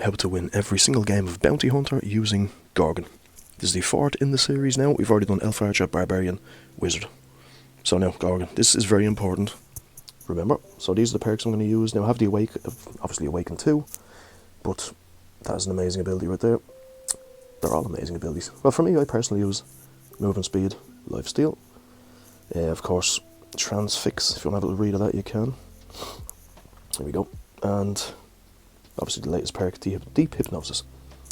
How to win every single game of Bounty Hunter using Gorgon. This is the fourth in the series now. We've already done Elf Archer, Barbarian, Wizard. So now, Gorgon. This is very important. Remember, so these are the perks I'm going to use. Now I have the obviously Awaken 2, but that is an amazing ability right there. They're all amazing abilities. Well, for me, I personally use Movement Speed, Lifesteal. Of course, Transfix. If you want to have a little read of that, you can. There we go. And obviously the latest perk, Deep Hypnosis.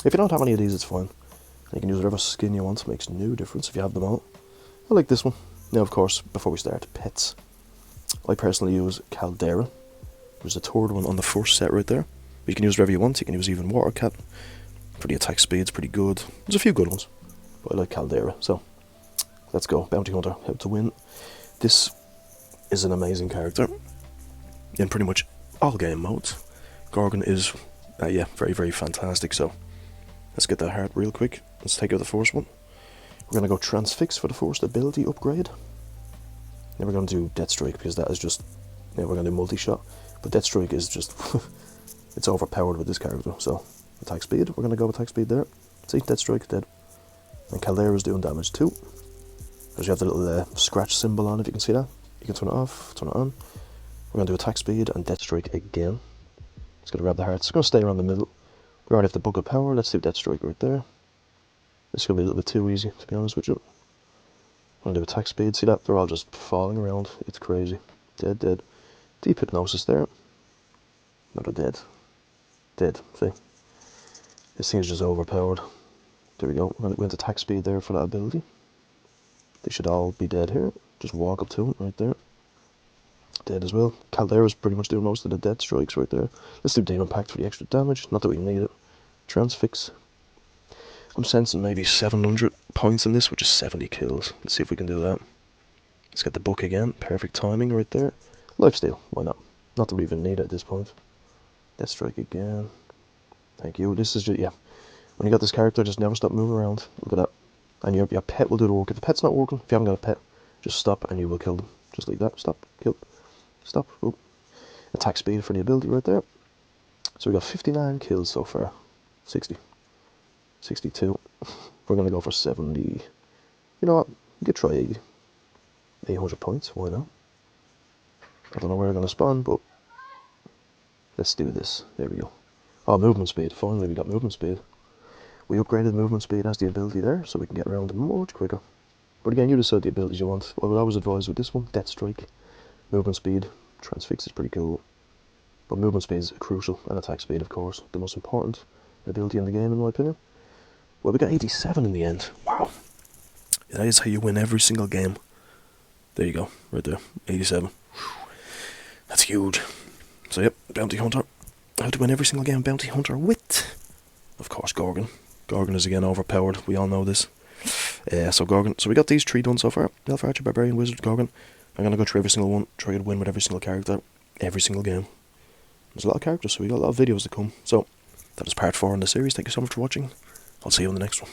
If you don't have any of these, it's fine. You can use whatever skin you want. It makes no difference if you have them all. I like this one. Now, of course, before we start, pets. I personally use Caldera. There's a third one on the first set right there. But you can use whatever you want. You can use even Water Cat. For the attack speed, it's pretty good. There's a few good ones. But I like Caldera. So, let's go. Bounty Hunter, how to win. This is an amazing character. In pretty much all game modes. Gorgon is, yeah, very, very fantastic. So, let's get that heart real quick. Let's take out the first one. We're going to go Transfix for the first ability upgrade. Then we're going to do Death Strike because that is just, yeah, we're going to do multi-shot. But Death Strike is just, it's overpowered with this character. So, attack speed, we're going to go attack speed there. See, Death Strike, dead. And Caldera is doing damage too. Because you have the little scratch symbol on, if you can see that. You can turn it off, turn it on. We're going to do attack speed and Death Strike again. It's going to grab the hearts. It's going to stay around the middle. We already have the Book of Power. Let's do Death Strike right there. This is going to be a little bit too easy, to be honest with you. I'm going to do attack speed. See that? They're all just falling around. It's crazy. Dead, dead. Deep Hypnosis there. Another dead. Dead. See? This thing is just overpowered. There we go. We're going to go into attack speed there for that ability. They should all be dead here. Just walk up to it right there. Dead as well. Caldera's pretty much doing most of the death strikes right there. Let's do Demon Pact for the extra damage. Not that we need it. Transfix. I'm sensing maybe 700 points in this, which is 70 kills. Let's see if we can do that. Let's get the book again. Perfect timing right there. Lifesteal. Why not? Not that we even need it at this point. Death Strike again. Thank you. This is just, yeah. When you got this character, just never stop moving around. Look at that. And your pet will do the work. If the pet's not working, if you haven't got a pet, just stop and you will kill them. Just like that. Stop. Kill. Stop. Oh. Attack speed for the ability right there. So we got 59 kills so far. 60. 62. We're going to go for 70. You know what? You could try 80. 800 points. Why not? I don't know where we're going to spawn, but let's do this. There we go. Oh, movement speed. Finally, we got movement speed. We upgraded movement speed as the ability there, so we can get around much quicker. But again, you decide the abilities you want. I would always advise with this one, Death Strike, movement speed, Transfix is pretty cool. But movement speed is crucial, and attack speed, of course. The most important ability in the game, in my opinion. Well, we got 87 in the end. Wow. That is how you win every single game. There you go, right there, 87. That's huge. So yep, Bounty Hunter. How to win every single game Bounty Hunter with, of course, Gorgon. Gorgon is again overpowered, we all know this. So Gorgon, so we got these three done so far. Elf Archer, Barbarian, Wizard, Gorgon. I'm going to go through every single one, try to win with every single character, every single game. There's a lot of characters, so we got a lot of videos to come. So, that is part 4 in the series. Thank you so much for watching. I'll see you in the next one.